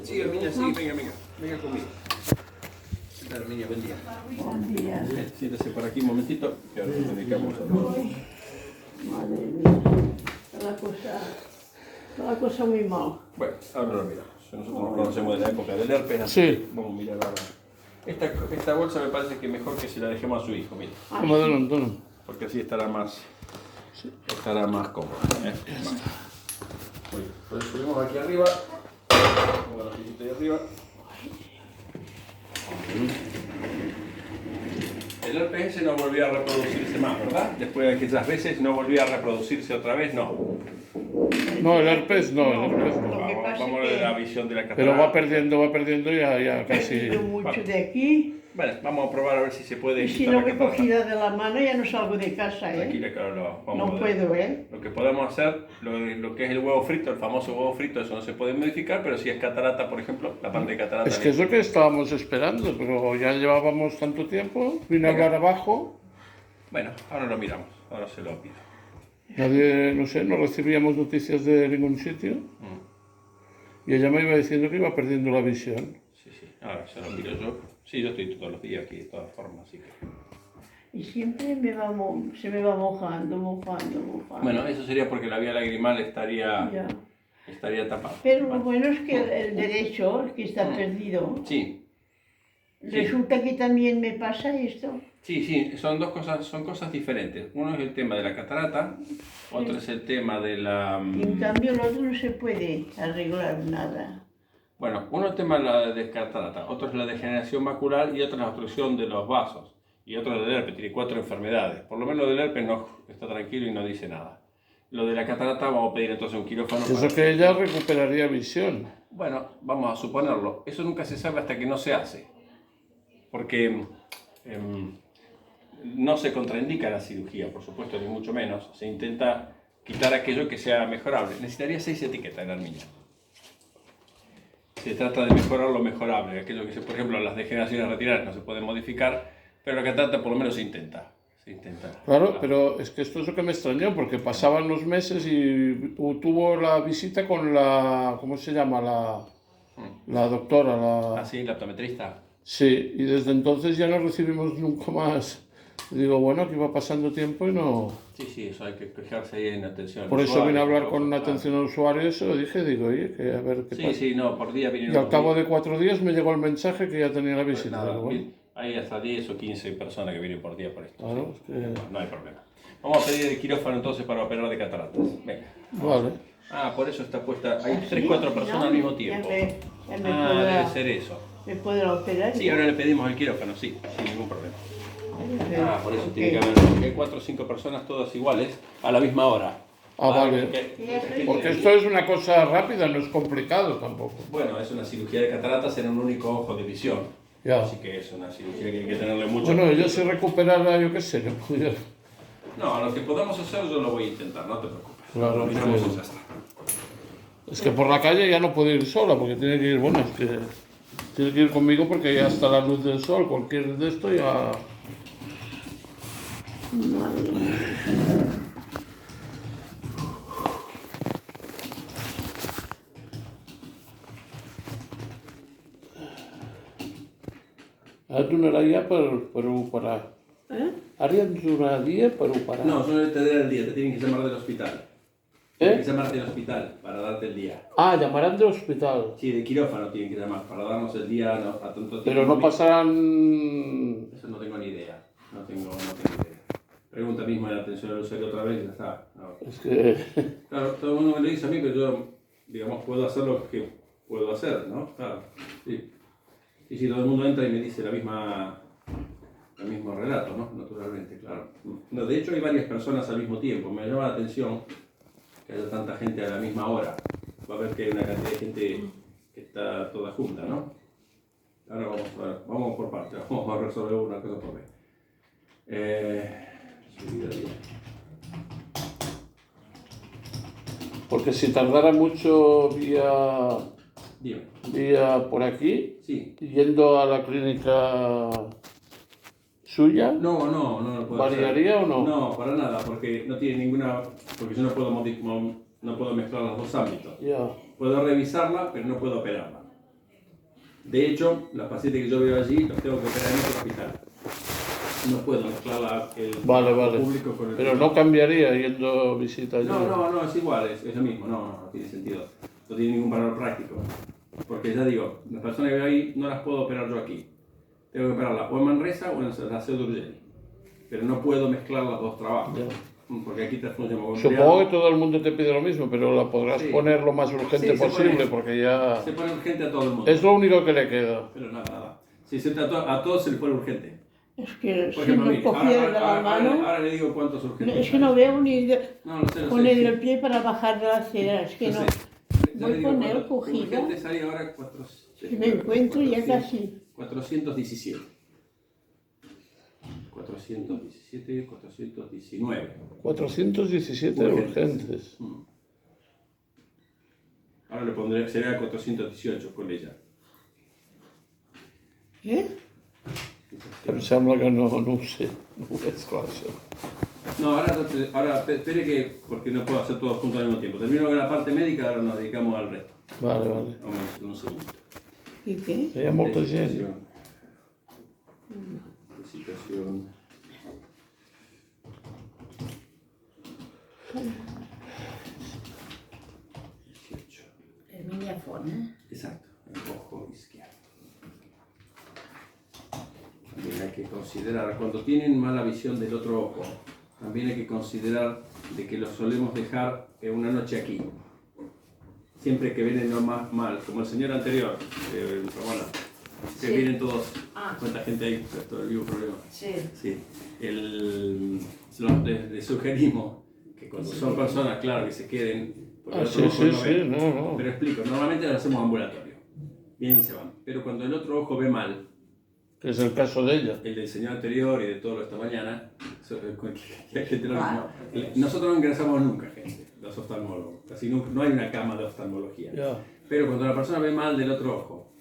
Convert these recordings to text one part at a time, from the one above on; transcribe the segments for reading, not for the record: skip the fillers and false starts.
Sí, Herminia, sí, venga conmigo. Herminia, buen día. Buen día. Siéntese por aquí un momentito, que ahora nos dedicamos a todo. Madre mía, está la cosa muy mal. Bueno, ahora lo miramos. Nosotros nos conocemos de la época del herpes, así Sí. que vamos a mirar ahora. Esta bolsa me parece que mejor que se la dejemos a su hijo, mire, Toma, Antonio. porque así estará más cómodo. Vale. Pues subimos aquí arriba, pongo la pisita ahí arriba. El herpes ese no volvió a reproducirse más, ¿verdad? Después de aquellas veces no volvió a reproducirse otra vez, no. No, el herpes no. Lo que pasa Vamos a es ver que la visión de la catarata. Pero va perdiendo ya he casi. perdido mucho de aquí. Bueno, vamos a probar a ver si se puede Y si quitar no la me catarata. cogida de la mano ya no salgo de casa, ¿eh? Tranquila, claro, vamos No a ver. puedo, Lo que podemos hacer, lo que es el huevo frito, el famoso huevo frito, eso no se puede modificar, pero si es catarata, por ejemplo, la parte de catarata. Es que es lo que estábamos esperando, pero ya llevábamos tanto tiempo. Vine a hablar abajo. Bueno, ahora lo miramos, ahora se lo pido. Nadie, no sé, no recibíamos noticias de ningún sitio. Y ella me iba diciendo que iba perdiendo la visión. Sí, ahora se lo miro yo. Sí, yo estoy todos los días aquí, de todas formas, así que... Y siempre se me va mojando. Bueno, eso sería porque la vía lagrimal estaría Ya. tapada. Pero lo bueno es que el derecho, el que está perdido, Sí, resulta que también me pasa esto. sí, son cosas diferentes. Uno es el tema de la catarata, otro es el tema de la... Y en cambio el otro no se puede arreglar nada. Bueno, uno es el tema de catarata, otro es la degeneración macular y otro es la obstrucción de los vasos. Y otro es el herpes, tiene 4 enfermedades. Por lo menos del herpes no está tranquilo y no dice nada. Lo de la catarata vamos a pedir entonces un quirófano. Eso que ella recuperaría visión. Bueno, vamos a suponerlo. Eso nunca se sabe hasta que no se hace. Porque no se contraindica la cirugía, por supuesto, ni mucho menos. Se intenta quitar aquello que sea mejorable. Necesitaría 6 etiquetas en la Herminia. Se trata de mejorar lo mejorable. Aquello que, por ejemplo, las degeneraciones retinales no se pueden modificar, pero la catarata por lo menos se intenta. Claro, pero es que esto es lo que me extrañó, porque pasaban los meses y tuvo la visita con la, ¿cómo se llama? La doctora, Sí, la optometrista. Sí, y desde entonces ya no recibimos nunca más. Digo, bueno, que iba pasando tiempo y no... Sí, eso hay que fijarse ahí en atención al Por eso usuario, vine a hablar por con favor, atención al usuario, eso lo dije, digo, oye, que a ver qué pasa. Sí, no, por día vienen... Y al cabo de 4 días me llegó el mensaje que ya tenía la Pues visita. nada, Digo, bueno, hay hasta 10 o 15 personas que vienen por día por esto. claro, Sí. es que... No hay problema. Vamos a pedir el quirófano entonces para operar de cataratas. Venga. Vale. Por eso está puesta... Hay 3 o 4 personas al mismo tiempo. Ya me Debe ser eso. ¿Me podrá operar? Sí, ahora le pedimos el quirófano, sí, sin ningún problema. Por eso tiene que Ok. haber porque hay 4 o 5 personas todas iguales a la misma hora. Vale. Porque- Porque esto es una cosa rápida, no es complicado tampoco. Bueno, es una cirugía de cataratas en un único ojo de visión. Ya. Así que es una cirugía que hay que tenerle mucho. Bueno, ella se recuperará, yo qué sé, que pudiera... No, lo que podamos hacer yo lo voy a intentar, no te preocupes. Claro, Lo miramos sí. y ya está. Es que por la calle ya no puede ir sola, porque tiene que ir, bueno, es que tiene que ir conmigo porque ya está la luz del sol, cualquier de esto ya... Ara donaria per operar. Ara ja ens donaria per operar. No, yo no te daré el día, te tienen que llamar del hospital. Tienen que ¿Eh? llamarte del hospital para darte el día. Ah, llamarán del hospital. Sí, de quirófano tienen que llamar para darnos el día a tanto tiempo. Pero no pasarán... Eso no tengo ni idea. No tengo idea. Pregunta mismo en la atención al usuario otra vez y ya está. No. Es que... Claro, todo el mundo me lo dice a mí, pero yo, digamos, puedo hacer lo que puedo hacer, ¿no? Claro, sí. Y si todo el mundo entra y me dice el mismo relato, ¿no? Naturalmente, claro. No, de hecho, hay varias personas al mismo tiempo. Me llama la atención que haya tanta gente a la misma hora. Va a ver que hay una cantidad de gente que está toda junta, ¿no? Ahora vamos por partes, vamos a resolver una cosa por vez. Subida bien. Porque si tardara mucho Dime. vía por aquí, Sí. yendo a la clínica suya, No lo puedo ¿variaría hacer. o no? No, para nada, porque no tiene ninguna... Porque yo no puedo mezclar los dos ámbitos. Ya. Puedo revisarla, pero no puedo operarla. De hecho, los pacientes que yo veo allí los tengo que operar en otro hospital. No puedo mezclar el Vale. público con el Pero privado. no cambiaría yendo a visita allí. No, es igual, es lo mismo, no tiene sentido. No tiene ningún valor práctico. Porque ya digo, las personas que veo ahí no las puedo operar yo aquí. Tengo que operarlas o en Manresa o en la Seu d'Urgell. Pero no puedo mezclar los dos trabajos. Ya. Porque aquí te funciona como Supongo que todo el mundo te pide lo mismo, pero la podrás Sí. poner lo más urgente Sí, se posible, pone- porque ya se pone urgente a todo el mundo. es lo único que le queda. Pero nada. Si a todos se les pone urgente. Es que Por si ejemplo, me mire, cogía de la mano, ahora le digo cuántos urgentes. es que no veo ni No, lo sé. poner el pie para bajar de la acera, es que Lo no. sé. Ya Voy le digo con él cuántos. cogida. Urgentes hay ahora 4. Si me encuentro ya casi. 417. 417, 419. 417 urgentes. Ahora le pondré, será 418 con ella. Em sembla que no ho sé. No ho veig clar, això. No, ahora espere que, porque no puedo hacer todo junto al mismo tiempo. Termino con la parte médica, ahora nos dedicamos al resto. Vale. Un segundo. ¿Y qué? Hi ha molta gent. Situación. El Millafón, ¿eh? Exacto, el ojo izquierdo. También hay que considerar, cuando tienen mala visión del otro ojo, también hay que considerar de que los solemos dejar una noche aquí. Siempre que vienen no más mal, como el señor anterior, Ramona, que Sí. vienen todos, Ah. cuánta gente hay, todo el mismo problema. Sí. Sí, les sugerimos que cuando son personas, claro, que se queden. Porque el otro ojo no ve. no. Pero explico, normalmente lo hacemos ambulatorio. Vienen y se van. Pero cuando el otro ojo ve mal, Que és el caso de ella. el del señor anterior y de todo lo de esta mañana, cualquier gente lo Claro. mismo. Nosotros no ingresamos nunca, gente, los oftalmólogos. Casi nunca, no hay una cama de oftalmología. Ya. Pero cuando la persona ve mal del otro ojo,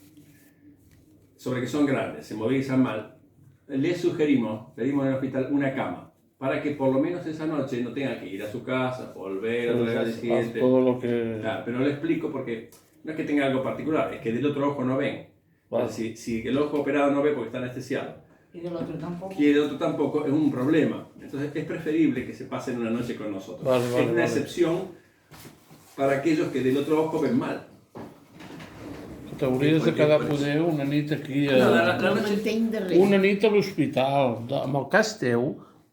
sobre que son grandes, se movilizan mal, les sugerimos, pedimos en el hospital una cama, para que por lo menos esa noche no tenga que ir a su casa, volver otra vez al día Haz siguiente. todo lo que... Claro, pero le explico porque no es que tenga algo particular, es que del otro ojo no ven. Vale. Si el ojo operado no ve porque está anestesiado Y del otro tampoco. y el otro tampoco, es un problema. Entonces es preferible que se pasen una noche con nosotros. Vale, es una vale. excepción para aquellos que del otro ojo ven mal. T'hauries de quedar poder una nit aquí a... No, la No noche- m'entenc de res. Una nit a l'hospital. Amb el cas teu,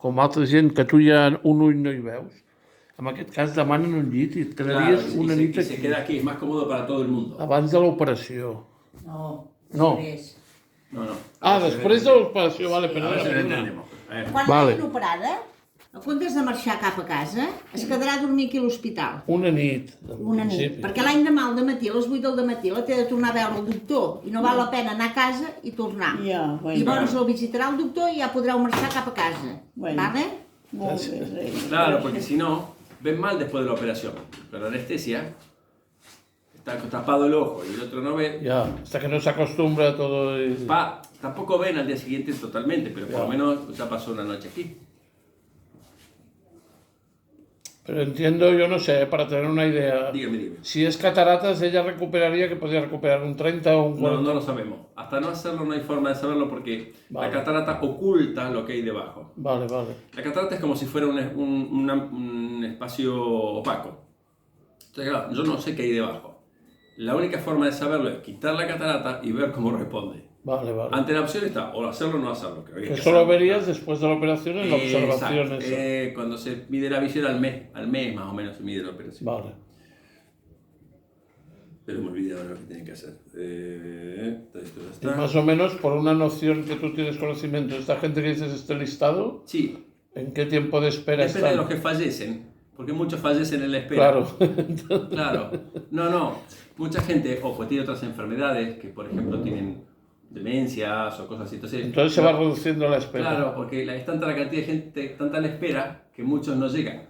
com altra gent que tu ja un ull no hi veus, en aquest cas demanen un llit i et quedaries Claro, una y nit se aquí, queda aquí, es más cómodo para todo el mundo. abans de l'operació. No. No. Després. No, no. Ah, després de l'operació, vale, A ver si lo perdona. entendemos. A ver. Quan Vale. vagin operada, en comptes de marxar cap a casa, es quedarà a dormir aquí a l'hospital. Una nit, en Una nit. principi. Perquè l'any demà al matí, a les 8 del matí, la té de tornar a veure el doctor i no val la pena anar a casa i tornar. Ja, bueno. I llavors el visitarà el doctor i ja podreu marxar cap a casa. Bueno. Vale? Molt bé, res. Claro, porque si no, ven mal después de la operación. Pero la anestesia, está tapado el ojo y el otro no ve. Ja, hasta que no s'acostumbra a todo... Y... Tampoco ven al día siguiente totalmente, pero por lo menos ya pasó una noche aquí. Pero entiendo, yo no sé, para tener una idea, Dígame. si es cataratas, ella recuperaría, que podría recuperar un 30 o un 40. No lo sabemos. Hasta no hacerlo no hay forma de saberlo porque Vale. la catarata oculta lo que hay debajo. Vale. La catarata es como si fuera un espacio opaco. Entonces, claro, yo no sé qué hay debajo. La única forma de saberlo es quitar la catarata y ver cómo responde. Vale. Ante la opción está o hacerlo o no hacerlo. Creo que hay que Eso lo hacerlo. verías después de la operación en la observación. Exacto. Esa. Cuando se mide la visión al mes más o menos se mide la operación. Vale. Pero me olvidé ahora lo que tiene que hacer. Esto ya Y está. más o menos, por una noción que tú tienes conocimiento, esta gente que dices este listado, Sí, ¿en qué tiempo de espera depende de los están? que fallecen, porque muchos fallecen en la espera. Claro. Claro. No. Mucha gente, ojo, tiene otras enfermedades que, por ejemplo, tienen demencias o cosas así. Entonces se va reduciendo la espera. Claro, porque es tanta la cantidad de gente, tanta la espera, que muchos no llegan.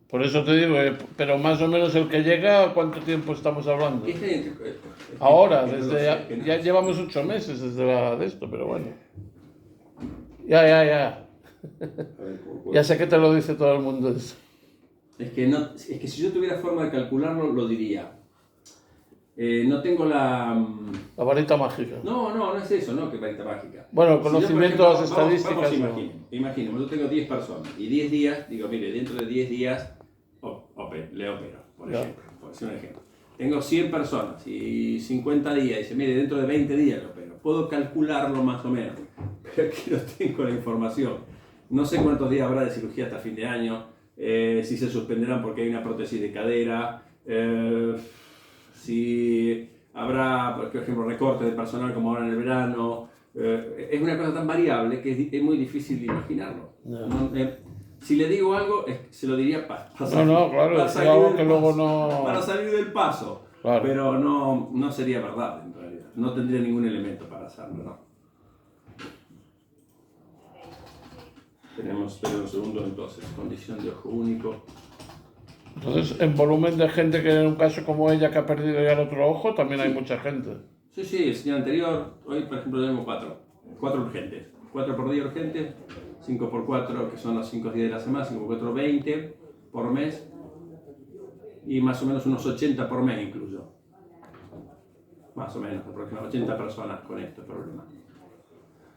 Por eso te digo, pero más o menos el que llega, ¿cuánto tiempo estamos hablando? Ahora, Que no lo desde sé, que no ya sé. llevamos 8 meses desde de esto, pero bueno. Ya. A ver, Ya sé que te lo dice todo el mundo eso. es que si yo tuviera forma de calcularlo, lo diría. No tengo la... La varita mágica. No es eso, no, que varita mágica. Bueno, Si yo, conocimiento por de las ejemplo, estadísticas. Imaginemos, yo tengo 10 personas y 10 días, digo, mire, dentro de 10 días le opero, por ejemplo, por decir un ejemplo. Tengo 100 personas y 50 días, y dice, mire, dentro de 20 días lo opero. Puedo calcularlo más o menos, pero aquí no tengo la información. No sé cuántos días habrá de cirugía hasta fin de año, si se suspenderán porque hay una prótesis de cadera, si habrá, por ejemplo, recortes de personal como ahora en el verano. Es una cosa tan variable que es muy difícil de imaginarlo. No, si le digo algo, se lo diría para claro, es algo que luego no... para salir del paso. Claro. Pero no sería verdad, en realidad. No tendría ningún elemento para hacerlo, ¿no? Tenemos, espera un segundo, entonces, condición de ojo único. Entonces, en volumen de gente que en un caso como ella que ha perdido ya el otro ojo, también hay mucha gente. Sí, el señor anterior, hoy por ejemplo tenemos 4 urgentes. 4 por día urgentes, 5 por 4, que son los 5 días de la semana, 5 por 4, 20 por mes. Y más o menos unos 80 por mes incluso. Más o menos, aproximadamente 80 personas con este problema.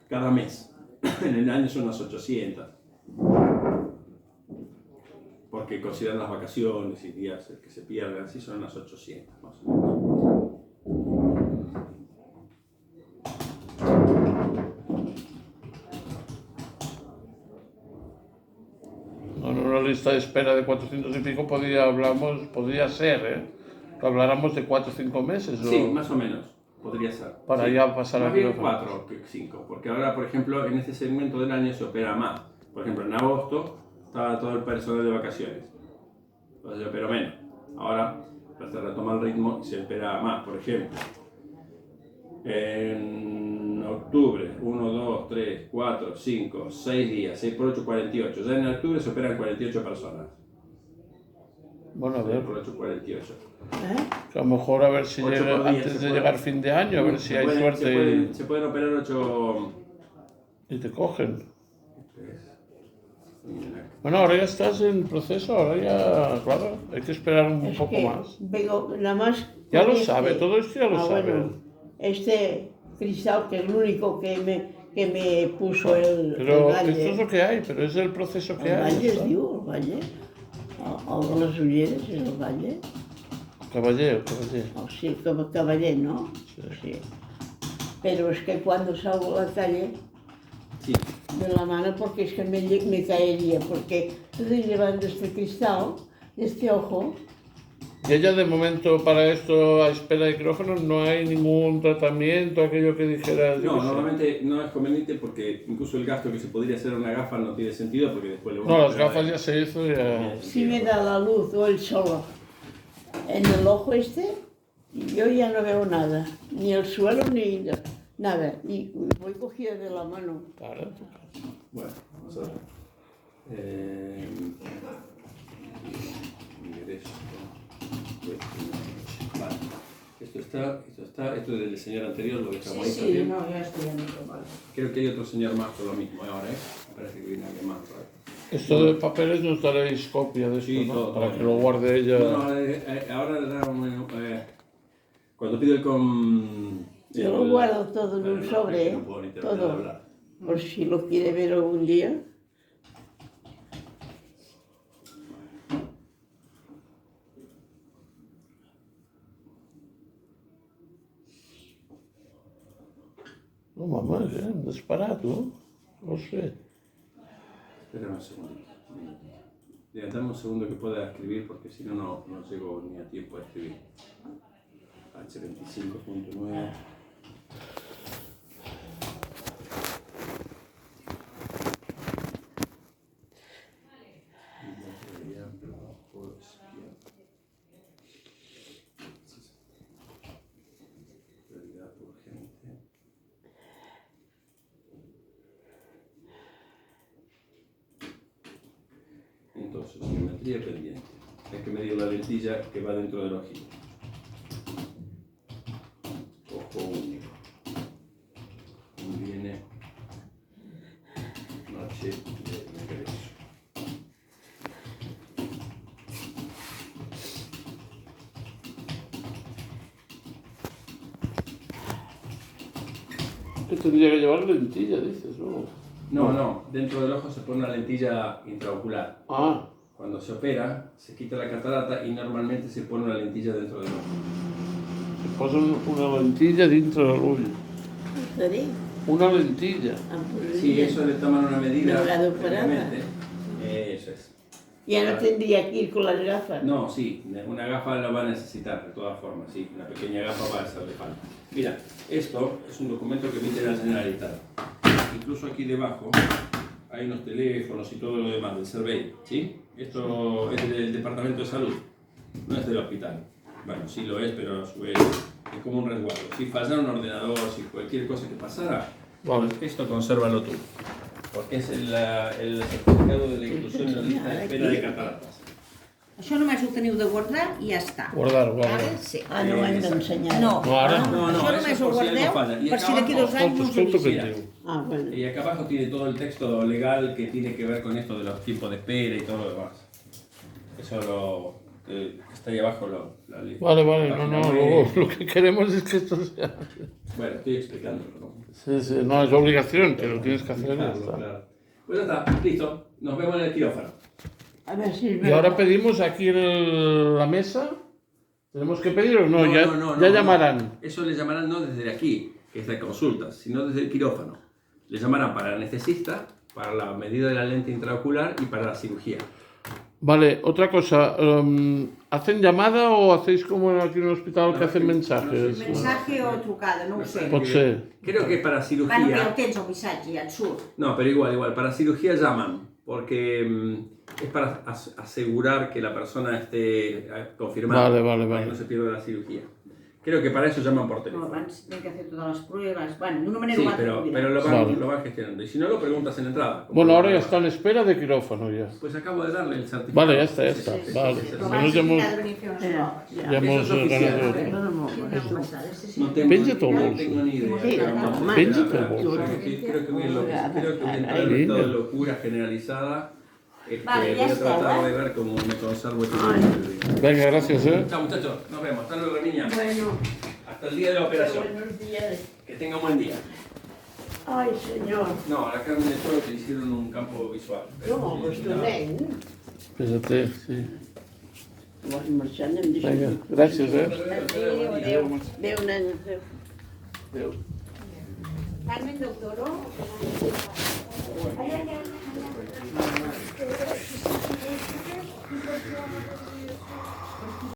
Cada mes. En el año son unas 800. Porque consideran las vacaciones y días que se pierden, así son unas 800 más o menos. En una lista de espera de 400 y pico podría ser, que habláramos de 4 o 5 meses. Sí, más o menos, podría ser. Para sí. ya pasar más a bien quirófano. 4 que 5, porque ahora, por ejemplo, en este segmento del año se opera más. Por ejemplo, en agosto estaba todo el personal de vacaciones, entonces se opera menos. Ahora se retoma el ritmo y se opera más. Por ejemplo, en octubre, 1, 2, 3, 4, 5, 6 días, 6 por 8, 48. Ya en octubre se operan 48 personas. Bueno, a 6 ver, por 8, 48. que a lo mejor a ver si 8 llega por día antes se de puede. llegar fin de año, a ver si hay suerte Se pueden operar 8... y te cogen. Bueno, ahora ya estás en proceso, ahora ya, claro, hay que esperar un Es poco que más. vengo nada más. Ya con lo sabe, todo esto ya lo sabe. Bueno, este cristal que es el único que me puso el Pero valle. esto es lo que hay, pero es el proceso que El hay. valle, ¿no? digo, el valle. Ahora las ulleres es el valle. Caballero. Oh, sí, como caballero, ¿no? Sí. Pero es que cuando salgo a la calle, Sí. de la mano, porque es que me caería, porque estoy llevando este cristal, este ojo. Y ella de momento para esto a espera de quirófano no hay ningún tratamiento, aquello que dijera. No, normalmente no es conveniente porque incluso el gasto que se podría hacer en una gafa no tiene sentido porque después le No, las gafas ya se hizo ya. Si me da la luz o el sol en el ojo este, yo ya no veo nada, ni el suelo ni nada. Y voy cogida de la mano. Claro. Bueno, vamos a ver. Vale. Esto es del señor anterior, lo dejamos ahí también. no, ya estoy en otro mal. Creo que hay otro señor más con lo mismo ahora, ¿eh? Me parece que viene alguien más. ¿Vale? Esto de papeles nos daréis copia de esto, Sí, ¿no? todo, Para todo. que lo guarde ella. No, ahora le damos, cuando pido Yo lo guardo todo en un no, sobre, no puedo ni terminar de todo. hablar. Por si lo quiere ver algún día. No, mamá, disparado, no sé. Espera un segundito. Dame un segundo que pueda escribir porque si no, no llego ni a tiempo de escribir. H25.9. Prioridad urgente. Entonces, geometría pendiente. Hay que medir la lentilla que va dentro del ojillo. Ojo único. Viene noche de regreso. que tendría que llevar lentilla, dices, ¿no? No, dentro del ojo se pone una lentilla intraocular. Ah, Cuando se opera, se quita la catarata y normalmente se pone una lentilla dentro del ojo. se posa una lentilla dentro del ull. ¿Estaría? Una lentilla. Sí, eso le toman una medida. ¿No la de operada? previamente. Eso es. Ya no tendría que ir con las gafas. No, sí, una gafa la va a necesitar de todas formas, sí, una pequeña gafa va a hacerle falta. Mira, esto es un documento que emite la Generalitat. Incluso aquí debajo hay unos teléfonos y todo lo demás del Servei, ¿sí? Esto es del Departamento de Salud, no es del hospital. Bueno, sí lo es, pero a su vez es como un resguardo. Si fallara un ordenador, si cualquier cosa que pasara, Vale. pues esto consérvalo tú. Porque es el certificado de la inclusión en la lista de espera de cataratas. Això només ho teniu de guardar i ja està. Guardar. Vale? Sí. Ah, no ho hem d'ensenyar. No, No, ara no. No, això eso només por ho si algo guardeu falla. Y per acá si d'aquí abajo, 2 anys no us ho Escolta, dic. que diu. Ah, bueno. Y acá abajo tiene todo el texto legal que tiene que ver con esto de los tiempos de espera y todo lo demás. Eso está ahí abajo la lista. Vale, La no, página no, web. lo que queremos es que esto sea... Bueno, estoy explicándolo, ¿no? Sí, no es obligación, que lo tienes que hacer. y ya está. Claro. Pues ya está, listo. Nos vemos en el quirófano. A ver si es Y verdad. ahora pedimos aquí en la mesa. ¿Tenemos que pedir o no? Ya llamarán. Eso le llamarán no desde aquí, que es de consultas, sino desde el quirófano. Le llamarán para el anestesista, para la medida de la lente intraocular y para la cirugía. Vale, otra cosa. ¿Hacen llamada o hacéis como aquí en el hospital que No, hacen no mensajes? sé. Mensaje o trucada, no ho sé. Pot ser. Creo que para Bueno, que ja el cirugía... tens el missatge, ja et surt. No, pero igual, para cirugía llaman, porque es para asegurar que la persona esté confirmada, Vale. para que no se pierda la cirugía. Creo que para eso llaman por No, teléfono. abans tenen que fer totes les proves. Bueno, d'una manera Sí, o altra. pero lo Vale. van gestionando. Y si no, lo preguntas en entrada. como Bueno, lo ahora ya van a está en espera de quirófano ya. Pues acabo de darle el certificado. Vale, ya está. Vale. Però Menos abans ya hemos, ha de venir a fer unes proves. ya hemos Eso es oficial. ganado. Quina passada, sí, sí. No tengo, Penja todo no bolso. tengo ni idea. Sí, Espera, normal. Penja espera, todo bolso. Creo que voy a entrar en un Ahí. estado de locura generalizada. Vale, ya voy a está, tratar ¿eh? de ver cómo me conservo este Ay. tiempo. Venga, gracias, Chao muchachos, nos vemos. Hasta luego, niña. Bueno, Hasta el día de la operación. buenos días. Que tenga un buen día. Ay, señor. No, a la carne de toro te hicieron un campo visual. No, pues tu nen. Espérate, sí. Vas marxant, em deixes. Venga, gracias, Adéu, adéu. Adéu, nen, adéu. Carmen del Toro.